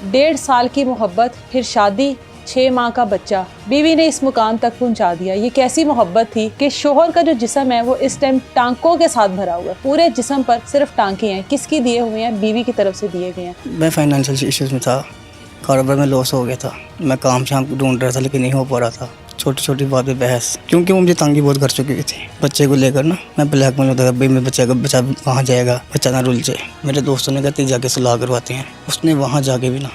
1.5 साल की मोहब्बत, फिर शादी, 6 माह का बच्चा, बीवी ने इस मुकाम तक पहुंचा दिया। ये कैसी मोहब्बत थी कि शोहर का जो जिस्म है वो इस टाइम टांकों के साथ भरा हुआ है, पूरे जिस्म पर सिर्फ टांके हैं। किसकी दिए हुए हैं? बीवी की तरफ से दिए गए हैं। मैं फाइनेंशियल इश्यूज में था, कारोबार में लॉस हो गया था, मैं काम शाम ढूंढ रहा था लेकिन नहीं हो पा रहा था। छोटी छोटी बात पे बहस, क्योंकि वो मुझे तंगी बहुत कर चुकी थी। बच्चे को लेकर ना मैं ब्लैकमेल होता था, भाई मैं बच्चा कहाँ जाएगा, बच्चा ना रुल जाए। मेरे दोस्तों ने कहते जाके सलाह करवाते हैं, उसने वहाँ जाके भी ना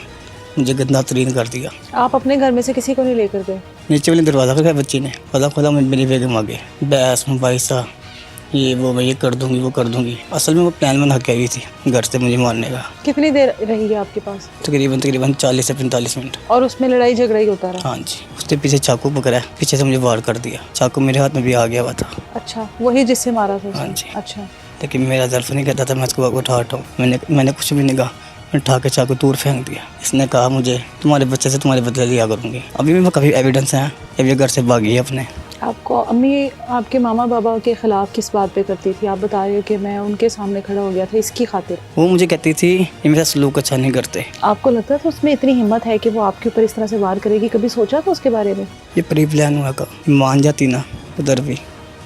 मुझे गंदा तरीन कर दिया। आप अपने घर में से किसी को नहीं लेकर गए? नीचे वाले दरवाज़ा पर बच्ची ने खुदा मेरी बेगम आगे बहस मुबाइसा, ये वो मैं ये कर दूंगी वो कर दूंगी। असल में वो प्लान बना के आई थी घर से मुझे मारने का। कितनी देर रही है आपके पास? तकरीबन 40 से 45 मिनट। और उसमें लड़ाई झगड़ा ही होता रहा? हाँ जी, उसने पीछे चाकू पकड़ा, पीछे से मुझे वार कर दिया। चाकू मेरे हाथ में भी आ गया हुआ था। अच्छा, वही जिससे मारा था उसने? हाँ जी। अच्छा, लेकिन मेरा दर्फ नहीं कहता था मैं इसको उठा हटाऊँ। मैंने कुछ भी नहीं कहा, मैं उठा के चाकू दूर फेंक दिया। इसने कहा मुझे तुम्हारे बच्चे से तुम्हारे बदले लिया करूँगी। अभी भी काफ़ी एविडेंस है, अभी घर से भागी है अपने। आपको अम्मी आपके मामा बाबा के खिलाफ किस बात पे करती थी? आप बता रहे हो कि मैं उनके सामने खड़ा हो गया था इसकी खातिर। वो मुझे कहती थी ये मेरा सलूक अच्छा नहीं करते। आपको लगता था उसमें इतनी हिम्मत है कि वो आपके ऊपर इस तरह से वार करेगी? कभी सोचा था उसके बारे में? ये प्री प्लान हुआ का, मान जाती ना उधर भी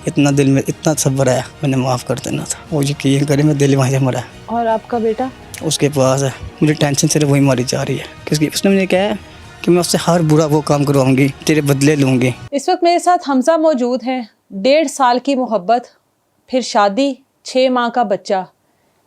इतना दिल में इतना सब्र आया, मैंने माफ़ कर देना था। वो यकीन करे मैं दिल वहाँ से मरा। और आपका बेटा? उसके पास है, मुझे टेंशन सिर्फ वही मारी जा रही है, क्योंकि उसने मुझे कहा है कि मैं उससे हर बुरा वो काम करवाऊंगी, तेरे बदले लूँगी। इस वक्त मेरे साथ हमजा मौजूद हैं। 1.5 साल की मोहब्बत, फिर शादी, 6 माह का बच्चा,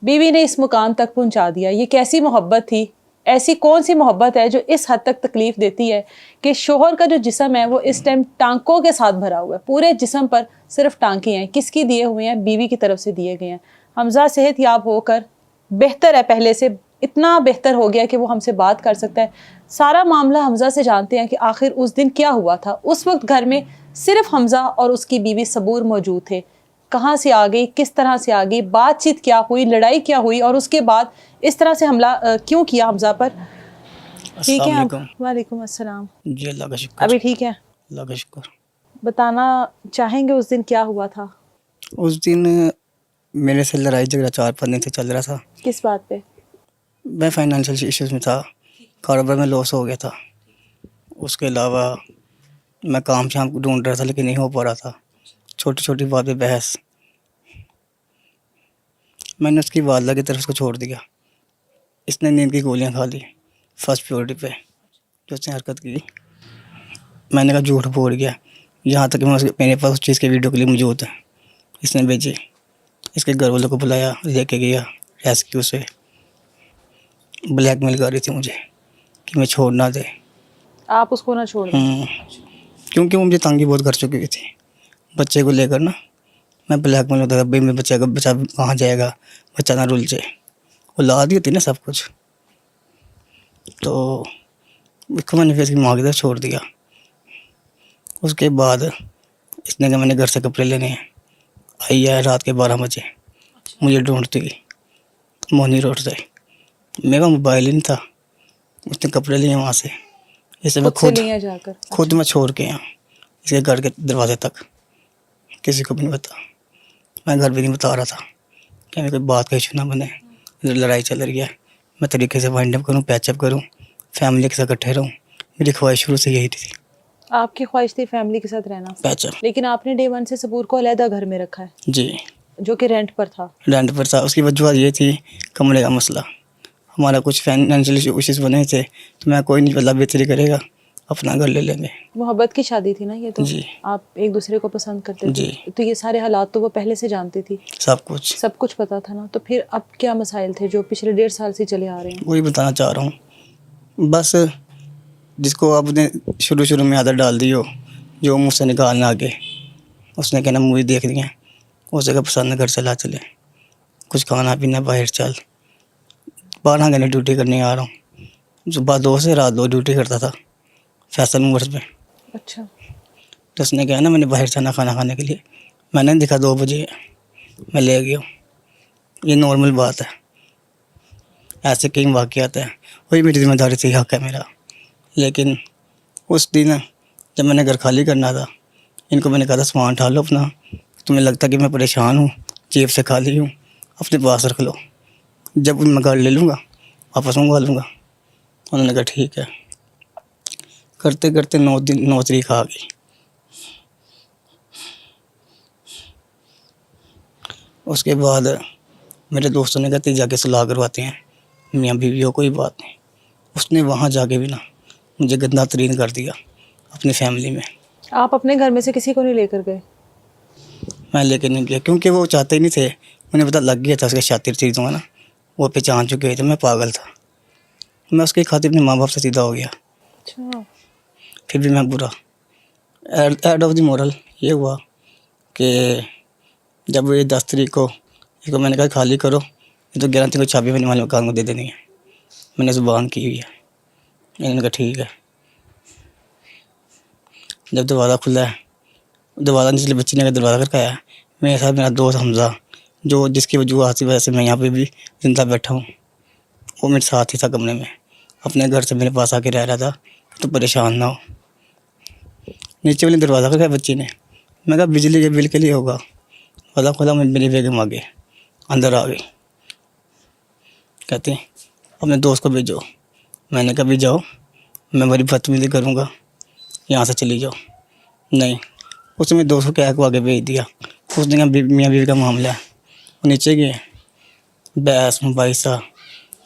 बीवी ने इस मुकाम तक पहुंचा दिया। ये कैसी मोहब्बत थी? ऐसी कौन सी मोहब्बत है जो इस हद तक तकलीफ देती है कि शोहर का जो जिस्म है वो इस टाइम टांकों के साथ भरा हुआ है, पूरे जिस्म पर सिर्फ टांके हैं। किसकी दिए हुए हैं? बीवी की तरफ से दिए गए हैं। हमजा सेहतयाब होकर बेहतर है, पहले से इतना बेहतर हो गया कि वो हमसे बात कर सकता है। सारा मामला हमजा से जानते हैं कि आखिर उस दिन क्या हुआ था। उस वक्त घर में सिर्फ हमजा और उसकी बीवी सबूर मौजूद थे। कहाँ से आ गई, किस तरह से आ गई, बातचीत क्या हुई, लड़ाई क्या हुई, और उसके बाद इस तरह से हमला क्यों किया हमजा पर? ठीक है आप? वालेकुम अस्सलाम जी, अल्लाह का शुक्र। अभी ठीक है? अल्लाह का शुक्र। बताना चाहेंगे उस दिन क्या हुआ था? उस दिन मेरे से लड़ाई झगड़ा 4-5 दिन से चल रहा था। किस बात पे? मैं फाइनेंशियल इश्यूज में था, कारोबार में लॉस हो गया था। उसके अलावा मैं काम शाम ढूंढ रहा था लेकिन नहीं हो पा रहा था। छोटी छोटी बात पे बहस, मैंने उसकी वालदा की तरफ उसको छोड़ दिया। इसने नींद की गोलियां खा ली फर्स्ट प्योरिटी पे, जो उसने हरकत की। मैंने कहा झूठ बोल गया, यहाँ तक मेरे पास उस चीज़ के वीडियो क्लिप मौजूद है। इसने भेजी, इसके घर वालों को बुलाया, लेके गया रेस्क्यू से। ब्लैकमेल कर रही थी मुझे कि मैं छोड़ ना दे। आप उसको ना छोड़ दें? क्योंकि वो मुझे तंगी बहुत कर चुकी थी। बच्चे को लेकर ना मैं ब्लैकमेल होता था, भाई मैं बच्चा कहाँ जाएगा, बच्चा ना रुल जाए। वो ला दी होती ना सब कुछ, तो इसको मैंने फिर इसकी माँ की तरफ छोड़ दिया। उसके बाद इसने कहा मैंने घर से कपड़े लेने हैं। आई है रात के 12 बजे, मुझे ढूंढती मोहनी रोड से। मेरा मोबाइल ही नहीं था, उसने कपड़े लिए वहाँ से। इसे मैं खुद मैं छोड़ के आया इसके घर के दरवाजे तक, किसी को भी नहीं बता। मैं घर भी नहीं बता रहा था कि मेरी कोई बात का इशू ना बने। इधर लड़ाई चल रही है, मैं तरीके से वाइंड अप करूँ, पैचअप करूँ, फैमिली के साथ इकट्ठे रहूँ। मेरी ख्वाहिश शुरू से यही थी। आपकी ख्वाहिश थी फैमिली के साथ रहना, पैचअप। लेकिन आपने डे 1 से सबूर को अलहदा घर में रखा है? जी, जो कि रेंट पर था। रेंट पर था। उसकी वजह ये थी कमरे का मसला, हमारा कुछ फाइनेंशियल इश्यूज बने थे, तो मैं कोई नहीं बदला बेहतरी करेगा, अपना घर ले लेंगे। मोहब्बत की शादी थी ना ये तो? जी। आप एक दूसरे को पसंद करते थे जी। तो ये सारे हालात तो वो पहले से जानती थी? सब कुछ पता था ना। तो फिर अब क्या मसाइल थे जो पिछले 1.5 साल से चले आ रहे हैं? वही बताना चाह रहा हूँ। बस जिसको आपने शुरू में आदत डाल दी हो, जो मुँह से निकालना आगे, उसने कहना मूवी देख ली है, उसे का पसंद घर चला चले, कुछ खाना पीना बाहर चल। 12 घंटे ड्यूटी करने आ रहा हूँ, सुबह 2 से रात 2 ड्यूटी करता था फैसल मूवर्स में। अच्छा। तो उसने कहा ना मैंने बाहर जाना खाना खाने के लिए, मैंने देखा 2 बजे मैं ले गया। ये नॉर्मल बात है, ऐसे कई वाक़यात हैं, वही मेरी जिम्मेदारी थी, हक़ है मेरा। लेकिन उस दिन जब मैंने घर खाली करना था, इनको मैंने कहा था सामान उठा लो अपना, तुम्हें लगता कि मैं परेशान हूँ, जेब से खाली हूँ, अपने पास रख लो, जब मैं घर ले लूँगा वापस मंगवा लूँगा। उन्होंने कहा ठीक है। करते करते 9 तारीख आ गई। उसके बाद मेरे दोस्तों ने कहा तेरी जाके सलाह करवाते हैं, मियाँ बीवी हो कोई बात नहीं। उसने वहाँ जाके भी ना मुझे गंदा तरीन कर दिया अपनी फैमिली में। आप अपने घर में से किसी को नहीं लेकर गए? मैं लेके नहीं गया क्योंकि वो चाहते ही नहीं थे। उन्हें पता लग गया था उसके शातिर चीज़ों का ना, वो पहचान चुके थे मैं पागल था। मैं उसके खातिर अपने माँ बाप से सीधा हो गया। अच्छा। फिर भी मैं बुरा। एड ऑफ द मोरल ये हुआ कि जब ये 10 तारीख को इसको मैंने कहा खाली करो, ये तो 11 तारीख को चाबी मैंने वाले मकान को दे देनी है। मैंने ज़ुबान की हुई है। मैंने कहा ठीक है। जब दरवाज़ा खुला है, दरवाज़ा निचले बच्ची ने दरवाज़ा खड़काया, मेरे साथ मेरा दोस्त हमज़ा जो जिसकी वजह की वजह से मैं यहाँ पे भी ज़िंदा बैठा हूँ, वो मेरे साथ ही था कमरे में। अपने घर से मेरे पास आके रह रहा था तो परेशान ना हो। नीचे वाले दरवाज़ा खड़काया बच्ची ने। मैं कहा बिजली के बिल के लिए होगा। दरवाज़ा खोला, मेरी बेगम आ गई, अंदर आ गई। कहते अपने दोस्त को भेजो। मैंने कहा भी जाओ, मैं बड़ी बदतमीजी करूँगा, यहाँ से चली जाओ। नहीं, उसने मेरे दोस्त को क्या को आगे भेज दिया। उसने कहा मियाँ बीवी का मामला है। वो नीचे गए, बहस मुबाइसा,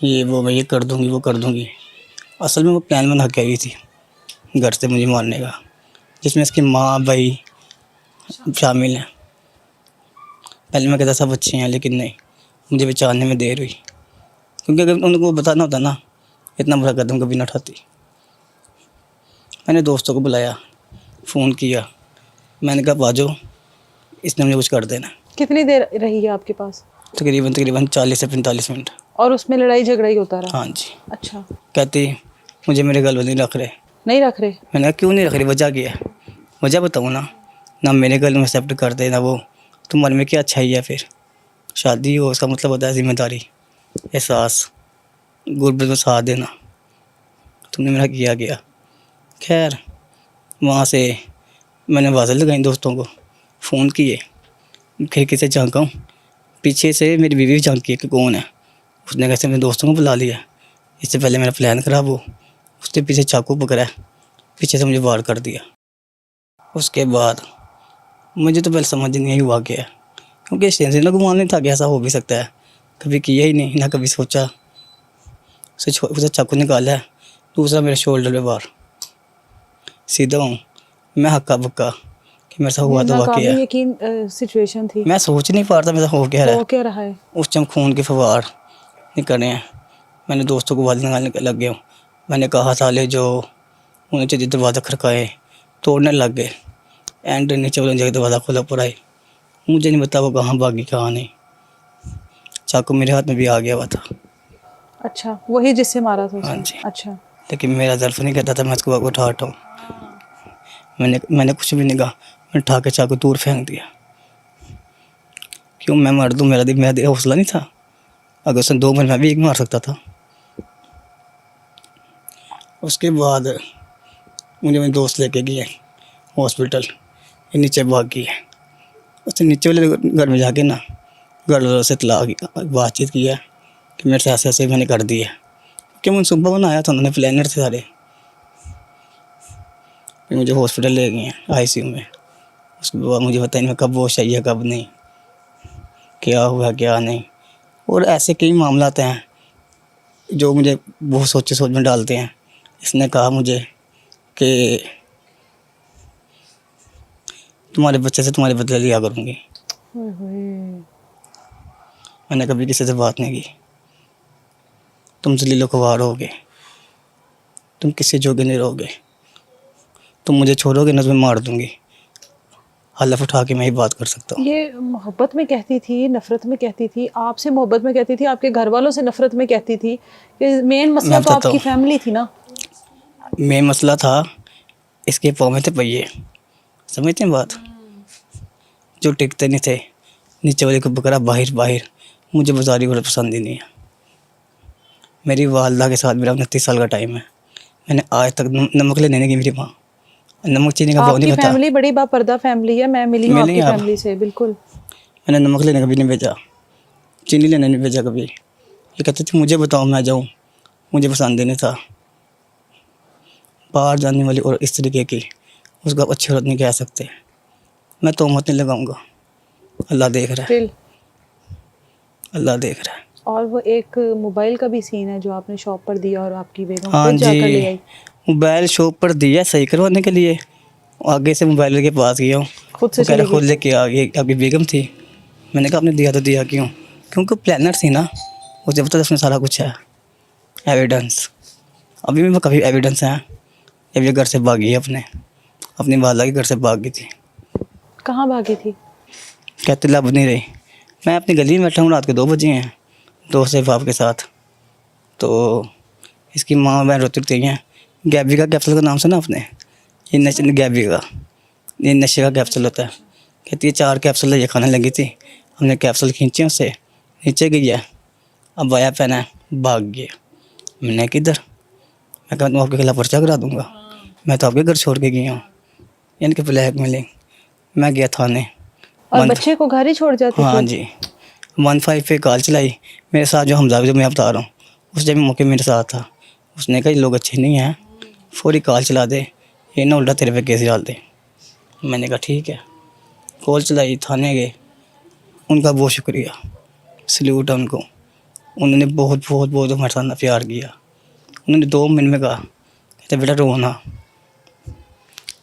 ये वो, मैं ये कर दूँगी वो कर दूँगी। असल में वो प्लान बना के आई थी घर से मुझे मारने का, जिसमें इसकी माँ भाई शामिल हैं। पहले मैं कहता सब अच्छे हैं, लेकिन नहीं, मुझे बचाने में देर हुई। क्योंकि अगर उनको बताना होता ना, इतना बुरा कदम कभी ना उठाती। मैंने दोस्तों को बुलाया, फ़ोन किया, मैंने कहा बाजो, इसने मुझे कुछ कर देना। कितनी देर रही है आपके पास? तकरीबन 40 से 45 मिनट। और उसमें लड़ाई झगड़ा ही होता रहा? हाँ जी। अच्छा। कहती मुझे मेरे गल नहीं रख रहे। नहीं रख रहे? मैंने कहा क्यों नहीं रख रही, वजह क्या है? वजह बताऊँ ना मेरे गल में एक्सेप्ट करते ना वो, तुम्हारे में क्या अच्छाई है? फिर शादी हो उसका मतलब होता है जिम्मेदारी, एहसास, गुर्बत में साथ देना। तुमने मेरा किया गया। खैर वहाँ से मैंने आवाज़ें लगाई दोस्तों को, फ़ोन किए, खिड़की से झाँका हूँ, पीछे से मेरी बीवी भी झाँकी है कि कौन है। उसने कैसे मेरे दोस्तों को बुला लिया, इससे पहले मेरा प्लान खराब हो। उसने पीछे चाकू पकड़ा, पीछे से मुझे वार कर दिया। उसके बाद मुझे तो पहले समझ नहीं हुआ क्या, क्योंकि स्टेशन ना घुमान नहीं था कि ऐसा हो भी सकता है। कभी किया ही नहीं, ना कभी सोचा। उसे चाकू निकाला है, दूसरा मेरे शोल्डर पे वार। सीधा हूँ मैं हक्का बक्का कि मेरे साथ हुआ तो वाकई है। यकीन सिचुएशन थी। मैं सोच नहीं पा रहा था मेरे साथ हो क्या रहा है। हो क्या रहा है? उस टाइम खून के फवार निकल रहे हैं। मैंने दोस्तों को वाली निकालने लग गया हूँ। मैंने कहा साले जो उन्हें चाहिए दरवाज़ा खड़काए, तोड़ने लग गए। एंड नीचे वाले जगह दरवाज़ा खोला पर आए। मुझे नहीं पता वो कहाँ भागी कहाँ नहीं। चाकू मेरे हाथ में भी आ गया हुआ था। अच्छा, वही जिससे मारा था उसने? हाँ जी। अच्छा। लेकिन मेरा ज़र्फ नहीं कहता था मैं इसको उठा हटाऊँ। मैंने कुछ भी नहीं कहा, मैंने उठा के चाकू दूर फेंक दिया। क्यों मैं मार दूँ? मेरा दिल हौसला नहीं था। अगर उसने 2 मिनट में भी एक मार सकता था। उसके बाद मुझे मेरे दोस्त लेके गए हॉस्पिटल। ये नीचे भाग गई है। उसने नीचे वाले घर में जाके ना घर वालों से बातचीत किया कि मेरे से ऐसे मैंने कर दिया। कि मैं सुबह बनाया था, उन्होंने प्लानर थे सारे। फिर मुझे हॉस्पिटल ले गए हैं ICU में। उसके बाद मुझे पता नहीं कब होश आई है कब नहीं, क्या हुआ क्या नहीं। और ऐसे कई मामला हैं जो मुझे बहुत सोच में डालते हैं। इसने कहा मुझे कि तुम्हारे बच्चे से तुम्हारे बदले लिया करूँगी। मैंने कभी किसी से बात नहीं की। तुम जलीलो ख्वार रहोगे, तुम किसी जोगे नहीं रहोगे, तुम मुझे छोड़ोगे ना तो मैं मार दूँगी। हलफ उठा के मैं ही बात कर सकता हूँ। ये मोहब्बत में कहती थी, नफरत में कहती थी? आपसे मोहब्बत में कहती थी, आपके घर वालों से नफरत में कहती थी? मेन मसला तो आपकी फैमिली थी ना? मेन मसला था इसके पाँव में थे पहिए, समझते हैं बात, जो टिकते नहीं थे। नीचे वाले को बकरा बाहर। मुझे बाजारी बड़ा पसंद ही नहीं है। मेरी वालदा के साथ मेरा 29 साल का टाइम है। मैंने आज तक नमक लेने नहीं गई मेरी माँ। नमक चीनी का भाव नहीं पता। फैमिली बड़ी बापर्दा फैमिली है। मैं मिली हूँ आपकी फैमिली से। बिल्कुल। मैंने नमक लेने कभी नहीं भेजा, चीनी लेने नहीं भेजा कभी। ये कहते थे मुझे बताओ मैं जाऊँ, मुझे पसंद ही नहीं था। बाहर जाने वाली और इस तरीके की, उसको आप अच्छी औरत नहीं कह सकते। मैं तोहमत नहीं लगाऊंगा, अल्लाह देख रहा है, फिर अल्लाह देख रहा है। और वो एक मोबाइल का भी सीन है जो आपने शॉप पर दिया और आपकी बेगम हाँ खुद जाकर ले जी, आई। मोबाइल शॉप पर दिया सही करवाने के लिए, आगे से मोबाइल के पास गया हूँ, खुद से वो कह रहा चली खुद गई। लेके आ गई, आपकी बेगम थी। मैंने कहा आपने दिया तो दिया क्यों? क्योंकि प्लानर थी ना, मुझे पता उसमें सारा कुछ है, एविडेंस। अभी भी काफ़ी एविडेंस है। जब ये घर से भागी है, अपनी वाला के घर से भाग गई थी। कहाँ भागी थी? कहते लब नहीं रही। मैं अपनी गली में बैठा हूँ, रात के 2 बजे हैं, दोस्त से बाप के साथ। तो इसकी माँ बहन रोती रहती हैं। गैबी का कैप्सूल का नाम सुना आपने? ये नशे, गैबी का, ये नशे का कैप्सूल होता है। कहती है 4 कैप्सूल ये खाने लगी थी, हमने कैप्सूल खींचे, उससे नीचे गई है, अब आया पहना है, भाग गया। मैंने किधर? मैं कहा आपके खिलाफ पर्चा करा दूँगा, मैं तो आपके घर छोड़ के गई हूँ। इनके ब्लैक मेलिंग। मैं गया थाने। और बच्चे को घर ही छोड़ जाती हाँ थी? जी, 15 पे कॉल चलाई। मेरे साथ जो हमजा, जो मैं बता रहा हूँ, उस टाइम मौके मेरे साथ था। उसने कहा ये लोग अच्छे नहीं हैं, फौरी कॉल चला दे, ये ना उल्टा तेरे पे केस डाल दे। मैंने कहा ठीक है। कॉल चलाई, थाने गए। उनका बहुत शुक्रिया, सल्यूट है उनको। उन्होंने बहुत बहुत बहुत हमारे साथ प्यार किया। उन्होंने 2 मिनट में कहा, कहते बेटा रोना,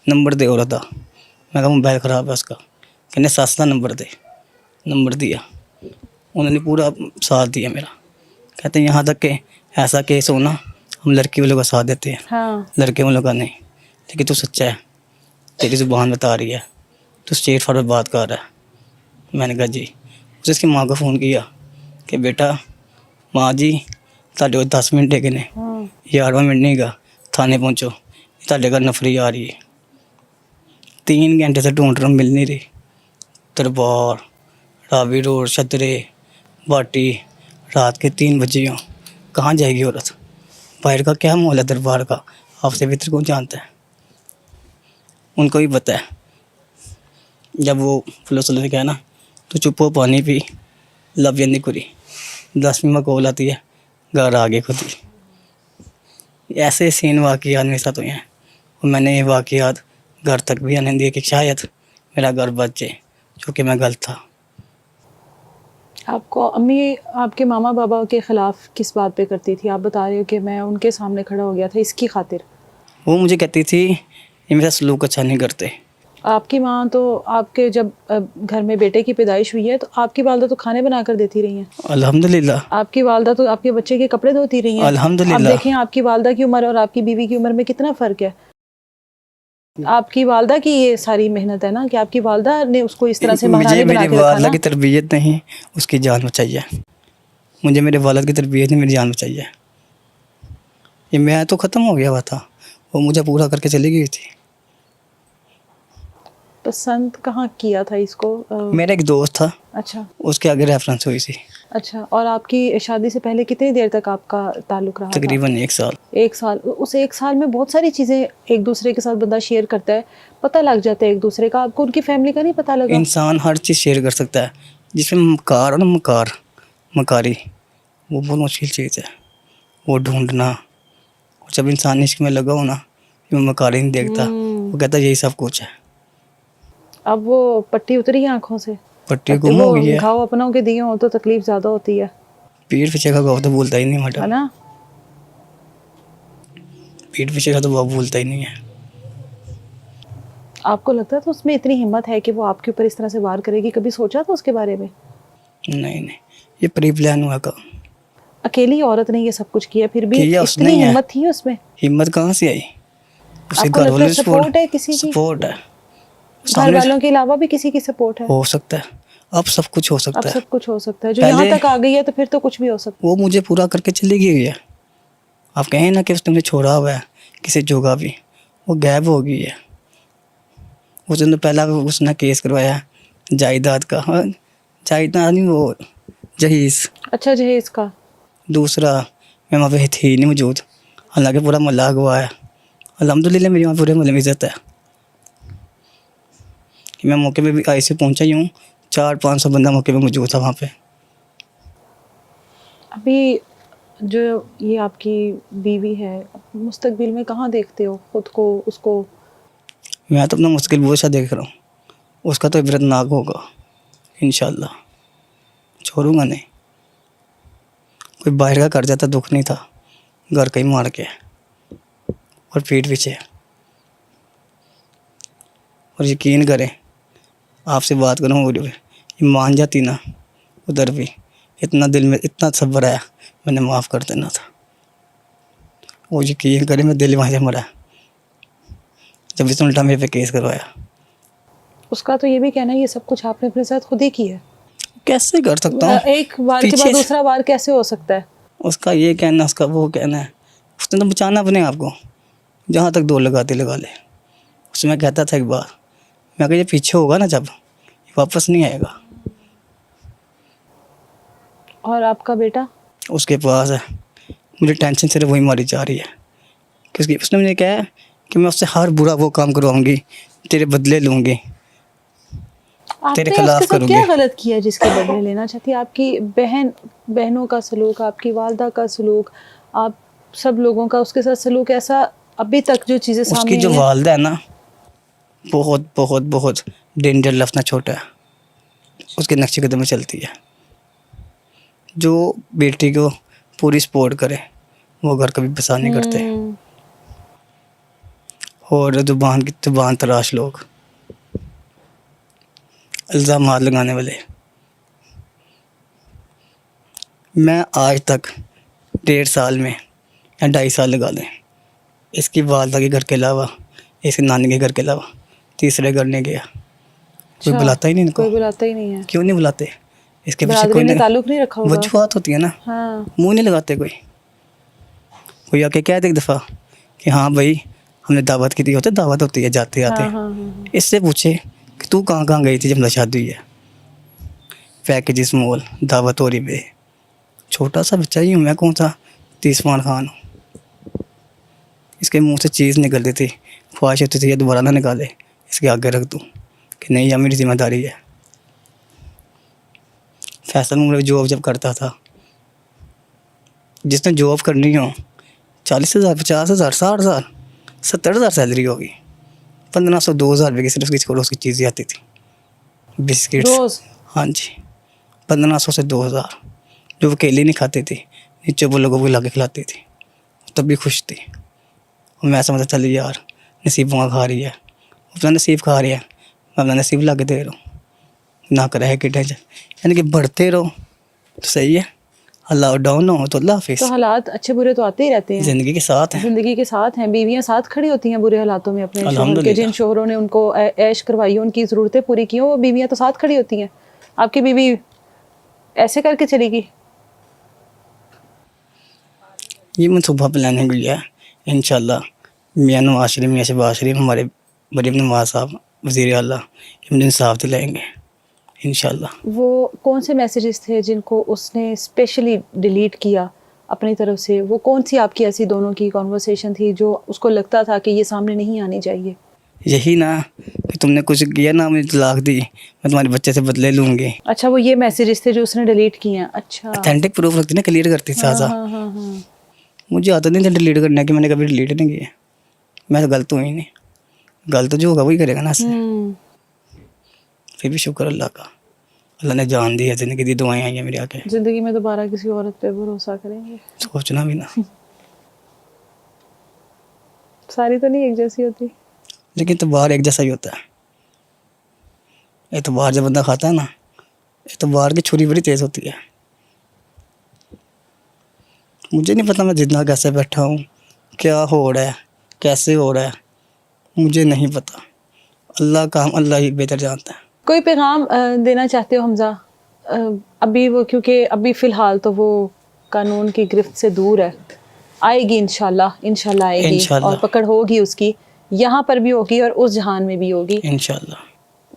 नंबर दे हो रहा था। मैं कहा मोबाइल ख़राब है उसका। कहने सास नंबर दे, नंबर दिया। उन्होंने पूरा साथ दिया मेरा। कहते हैं यहाँ तक कि ऐसा केस हो ना, हम लड़की वालों का साथ देते हैं, हाँ। लड़के वालों का नहीं। लेकिन तू सच्चा है, तेरी ज़ुबान बता रही है, तू स्ट्रेट फॉरवर्ड बात कर रहा है। मैंने कहा जी। उसे इसकी माँ को फ़ोन किया कि बेटा, माँ जी ਤੁਹਾਡੇ ਕੋਲ 10 मिनट ਹੈਗੇ ਨੇ, हाँ। 11वां मिनट नहीं गा, थाने पहुँचो, ਤੁਹਾਡੇ घर नफरी आ रही है। 3 घंटे से ढूंढ रहा हूँ, मिल नहीं रही। दरबार, रावी रोड, छतरे, बाटी, रात के 3 बजे हो, कहाँ जाएगी औरत? बाहर का क्या माहौल है दरबार का, आपसे बेहतर कौन जानता है? उनको भी पता है। जब वो पुलिस वाले ने कहा ना, तो चुप हो, पानी पी, लब नहीं कुरी, 10 मिनट में कॉल आती है, घर आ गए खुद ही। ऐसे सीन वाक़यात मेरे साथ हुए हैं, और मैंने ये वाक़यात घर तक भी आने दिए कि शायद मेरा घर बच जाए, क्योंकि मैं गलत था। आपको अम्मी आपके मामा बाबा के ख़िलाफ़ किस बात पे करती थी? आप बता रहे हो कि मैं उनके सामने खड़ा हो गया था इसकी खातिर। वो मुझे कहती थी ये मेरा सलूक अच्छा नहीं करते। आपकी माँ तो आपके जब घर में बेटे की पैदाइश हुई है तो आपकी वालदा तो खाने बना कर देती रही हैं। अल्हम्दुलिल्लाह, आपकी वालदा तो आपके बच्चे के कपड़े धोती रही हैं। अब अल्हम्दुलिल्लाह। देखें आपकी वालदा की उम्र और आपकी बीवी की उम्र में कितना फ़र्क है। आपकी वालदा की ये सारी मेहनत है ना कि आपकी वालदा ने उसको इस तरह से महारानी बना मेरी के रखा वालदा ना। की तरबियत नहीं, उसकी जान बचाई है। मुझे मेरे वालद की तरबियत नहीं, मेरी जान बचाई है। ये मैं तो ख़त्म हो गया हुआ था, वो मुझे पूरा करके चली गई थी। पसंद कहाँ किया था इसको? मेरा एक दोस्त था, अच्छा उसके आगे रेफरेंस हुई थी। अच्छा। और आपकी शादी से पहले कितनी देर तक आपका ताल्लुक रहा था? तकरीबन 1 साल। 1 साल। उस 1 साल में बहुत सारी चीज़ें एक दूसरे के साथ बंदा शेयर करता है, पता लग जाता है एक दूसरे का। आपको उनकी फैमिली का नहीं पता लगा? इंसान हर चीज़ शेयर कर सकता है, जिसमें मकार हो ना, मकारी, वो बहुत मुश्किल चीज़ है, वो ढूंढना। और जब इंसान इश्क में लगा हो ना, वो मकारी नहीं देखता, वो कहता यही सब कुछ है। अब वो पट्टी उतरी है आंखों से? पट्टी गुम हो गई है। घाव अपनों के दिए हो तो तकलीफ ज़्यादा होती है पीठ पीछे का घाव तो भूलता ही नहीं है मैडम, ना? पीठ पीछे का तो वो भूलता ही नहीं है। आपको लगता था उसमें इतनी हिम्मत है कि वो आपके ऊपर इस तरह से वार करेगी? कभी सोचा था उसके बारे में? नहीं, ये प्री प्लान हुआ का। अकेली औरत ने ये सब कुछ किया, फिर भी किया उसने इतनी ही है। हिम्मत थी उसमें? हिम्मत कहाँ से आई? उसके आपको घर लगता वालों है की सपोर्ट है किसी की? सपोर्ट है। घर सामने वालों के अलावा भी किसी की सपोर्ट है? हो सकता है, अब सब कुछ हो अब सकता है। सब कुछ हो सकता है। जो यहाँ पहले तक आ गई है तो फिर तो कुछ भी हो सकता वो मुझे पूरा करके चली गई है। आप कहें ना कि उसने मुझे छोड़ा हुआ है किसी जगह भी, वो गायब हो गई है। उस दिन तो पहला उसने केस करवाया जायदाद का, हाँ, जायदाद नहीं, वो जहीज़। है। अच्छा जहेज का? दूसरा, मैं वहाँ पे थी नहीं मौजूद, हालांकि पूरा मोहल्ला हुआ है। अल्हम्दुलिल्लाह मेरी वहाँ पूरे मोहल्ले में इज़्ज़त है कि मैं मौके पे भी ऐसे पहुँचा ही हूँ। 400-500 बंदा मौके पे मौजूद था वहाँ पे। अभी जो ये आपकी बीवी है, मुस्तकबिल में कहाँ देखते हो खुद को, उसको? मैं तो अपना मुश्किल बोझ सा देख रहा हूँ, उसका तो इबरतनाक होगा इंशाल्लाह। छोड़ूंगा नहीं। कोई बाहर का कर जाता दुख नहीं था, घर का ही मार के और पीठ पीछे। और यकीन करें, आपसे बात करूँ और ये मान जाती ना, उधर भी इतना दिल में इतना सब्र आया, मैंने माफ़ कर देना था। वो यकीन करें, मैं दिल वहाँ से मरा जब इसने उल्टा मेरे पे केस करवाया। उसका तो ये भी कहना है ये सब कुछ आपने अपने साथ खुद ही किया है। कैसे कर सकता हूँ? एक बार के पीछे बाद से- दूसरा बार कैसे हो सकता है? उसका ये कहना, उसका वो कहना है। उसने तो बचाना अपने आप को, जहाँ तक दो लगाते लगा ले। उसमें कहता था एक बार, मैं कहा ये पीछे होगा ना जब, ये वापस नहीं आएगा। और आपका बेटा? उसके पास है। मुझे टेंशन सिर्फ वही मारी जा रही है, क्योंकि उसने मुझे कहा है कि मैं उससे हर बुरा वो काम करवाऊंगी, तेरे बदले लूँगी, तेरे आपने खिलाफ उसके साथ क्या करूँगी। गलत किया जिसके बदले लेना चाहती है? आपकी बहनों का सलूक, आपकी वालदा का सलूक, आप सब लोगों का उसके साथ सलूक ऐसा अभी तक जो चीज़ें उसकी सामने जो आई हैं? वालदा है ना, बहुत बहुत बहुत डेंजर लफना छोटा है, उसके नक्शे कदम में चलती है। जो बेटी को पूरी सपोर्ट करे वो घर कभी बसा नहीं करते। हम्म, और जुबान तराश लोग, इल्ज़ामात लगाने वाले। मैं आज तक 1.5 साल में या 2.5 साल लगा लें, इसकी वालदा के घर के अलावा, इसकी नानी के घर के अलावा तीसरे घर नहीं गया। कोई अच्छा, बुलाता ही नहीं इनको। कोई बुलाता ही नहीं है। क्यों नहीं बुलाते? इसके पीछे बरादरी कोई ने नहीं, ताल्लुक नहीं रखा होगा। वजूहत होती है ना। हाँ, मुंह नहीं लगाते कोई आके कह दे एक दफ़ा कि हाँ भाई हमने दावत की थी, होते दावत होती है जाते आते। हाँ, हाँ, हाँ। इससे पूछे कि तू कहाँ कहाँ गई थी जब मेरी शादी हुई है। पैकेजिस मॉल, दावत हो रही बे। छोटा सा बच्चा ही हूँ मैं, कौन सा 30 मान खान हूँ। इसके मुंह से चीज़ निकलती थी, ख्वाहिश होती थी ये दोबारा ना निकाले, इसके आगे रख दूँ कि नहीं यह मेरी जिम्मेदारी है। फैसल में जॉब जब करता था, जिसने जॉब करनी हो 40,000, 50,000, 60,000, 70,000 सैलरी होगी, 1,500, 2,000 रुपये की सिर्फ उसकी पड़ोस की चीज़ें आती थी, बिस्किट्स। रोज? हाँ जी, 1,500 से 2,000, जो वो अकेली नहीं खाती थी, नीचे वो लोगों को ला के खिलाती थी, तब भी खुश थी। और मैं समझता चली यार नसीब वहाँ खा रही है, अपना नसीब खा रही है, मैं अपना नसीब ला के दे रहा हूँ, ना कर है कि टेंशन। यानी कि बढ़ते रहो तो सही है, अल्लाह डाउन हो तो अल्लाह हाफिज़। तो हालात अच्छे बुरे तो आते ही रहते हैं, ज़िंदगी के साथ है। जिंदगी के साथ हैं। बीवियां साथ खड़ी होती हैं बुरे हालातों में अपने शोहर के। अल्हम्दुलिल्लाह। जिन शोहरों ने उनको ऐश करवाई, उनकी ज़रूरतें पूरी की, वो बीवियां तो साथ खड़ी होती हैं। आपकी बीवी ऐसे करके चली गई? ये मनसूबा प्लानिंग हुई है इंशाल्लाह। मियाँ नवाज शरीफ, मियाँ शहबाज शरीफ, हमारे मरीम नवाज साहब, वज़ीर आला इमरान इंसाफ दिलाएंगे इंशाल्लाह। वो कौन से मैसेजेस थे जिनको उसने स्पेशली डिलीट किया अपनी तरफ से? वो कौन सी आपकी ऐसी दोनों की कॉन्वर्सेशन थी जो उसको लगता था कि ये सामने नहीं आनी चाहिए? यही ना कि तुमने कुछ किया ना, मुझे तलाक दी, मैं तुम्हारे बच्चे से बदले लूँगी। अच्छा, वो ये मैसेजेस थे जो उसने डिलीट किए हैं? अच्छा। अथेंटिक प्रूफ रखती ना, क्लियर करती हाँ, साजा। हाँ, हाँ, हाँ। मुझे आदत नहीं था डिलीट करने की, मैंने कभी डिलीट नहीं किया। मैं तो गलत हूँ ही नहीं, गलत जो होगा वही करेगा ना। हम्म। फिर भी शुक्र अल्लाह का, अल्लाह ने जान दी है, ज़िंदगी दी, दुआएं आई हैं मेरे आगे। जिंदगी में दोबारा किसी औरत पे भरोसा करेंगे? सोचना भी ना। सारी तो नहीं एक जैसी होती। लेकिन तो बाहर एक जैसा ही होता है। ये तो बाहर जब बंदा खाता है ना, ये तो बाहर की छुरी बड़ी तेज़ होती है। मुझे नहीं पता मैं जिंदा कैसे बैठा हूँ, क्या हो रहा है, कैसे हो रहा है, मुझे नहीं पता। अल्लाह का हम, अल्लाह ही बेहतर जानता है। कोई पैगाम देना चाहते हो हमजा? अभी वो, क्योंकि अभी फ़िलहाल तो वो कानून की गिरफ्त से दूर है, आएगी इंशाल्लाह, इंशाल्लाह आएगी इंशाल्लाह। और पकड़ होगी उसकी, यहाँ पर भी होगी और उस जहान में भी होगी। इंशाल्लाह।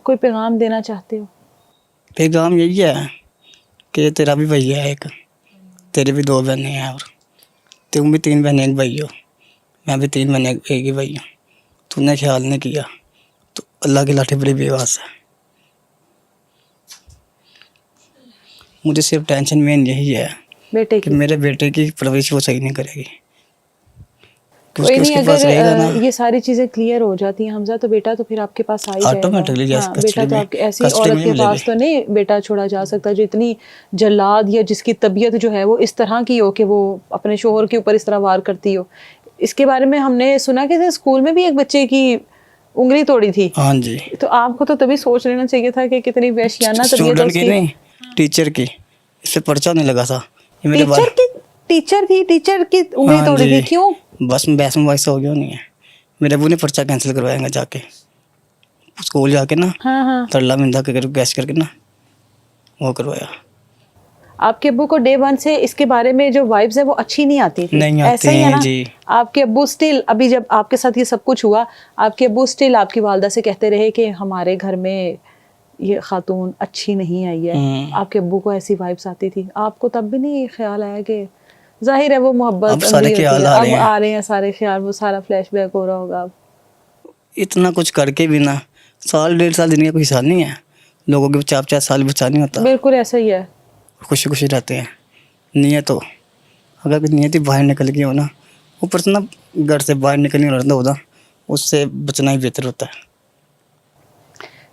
कोई पैगाम देना चाहते हो? पैगाम यही है कि तेरा भी भैया है एक, तेरे भी 2 बहनें हैं, और तुम भी 3 बहनें एक भाई हो, मैं भी 3 बहनें एक ही भाई हूँ। तूने ख्याल नहीं किया तो अल्लाह की लाठी बड़ी बेवास है। मुझे सिर्फ टेंशन मेन यही है बेटे कि की। मेरे बेटे की परवरिश वो सही नहीं करेगी। कि कोई नहीं, उसके पास रहेगा अगर ना ये सारी चीजें क्लियर हो जाती हैं हमजा, तो बेटा तो फिर आपके पास आ ही जाएगा। ऑटोमेटिकली हाँ, बेटा तो आपके, ऐसी कस्टडी औरत में के मिलेगी। पास तो नहीं बेटा छोड़ा जा सकता जो इतनी जल्लाद या जिसकी तबीयत जो है वो इस तरह की हो कि वो अपने शोहर के ऊपर इस तरह वार करती हो। इसके बारे में हमने सुना कि स्कूल में भी एक बच्चे की उंगली तोड़ी थी। हाँ जी, तो आपको तो तभी सोच लेना चाहिए था कि कितनी वहशियाना तबीयत है स्टूडेंट की उसकी। नहीं, टीचर की। इससे पर्चा नहीं लगा था, ये मेरे बाल। टीचर की उंगली हाँ तोड़ी जी, थी, क्यों? बस में बहस में वैसा हो गया नहीं है। मेरे अबू ने पर्चा कैंसिल करवाएंगे जाके स्कूल जाके ना, हाँ हाँ। तरला मिंदा कर गैस करके ना वो करवाया। आपके अब्बू को डे वन से इसके बारे में जो वाइब्स है वो अच्छी नहीं आती थी, नहीं ऐसा आती ही है हैं ना? जी। आपके अब्बू स्टिल, अभी जब आपके साथ ये सब कुछ हुआ, आपके अब्बू स्टिल आपकी वालदा से कहते रहे कि हमारे घर में ये खातून अच्छी नहीं आई है। आपके अब्बू को ऐसी वाइब्स आती थी, आपको तब भी नहीं ख्याल आया कि जाहिर है वो अब मोहब्बत सारे अंधी होती ख्याल है, आ अब रहे हैं। आ रहे हैं सारे ख्याल, वो सारा फ्लैशबैक हो रहा होगा अब। इतना कुछ करके भी ना, साल 1.5 साल जिंदगी का कोई हिसाब नहीं है। लोगों के 4-4 साल बचा नहीं होता, बिल्कुल ऐसा ही है। खुशी खुशी रहते हैं। नियत हो, अगर कोई नियत ही बाहर निकल गई हो ना, ऊपर से ना घर से बाहर निकलने रहता होता, उससे बचना ही बेहतर होता है।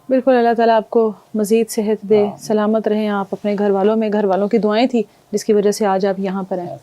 बिल्कुल, अल्लाह ताला आपको मज़ीद सेहत दे, सलामत रहें आप, अपने घर वालों में, घर वालों की दुआएं थी जिसकी वजह से आज आप यहाँ पर हैं।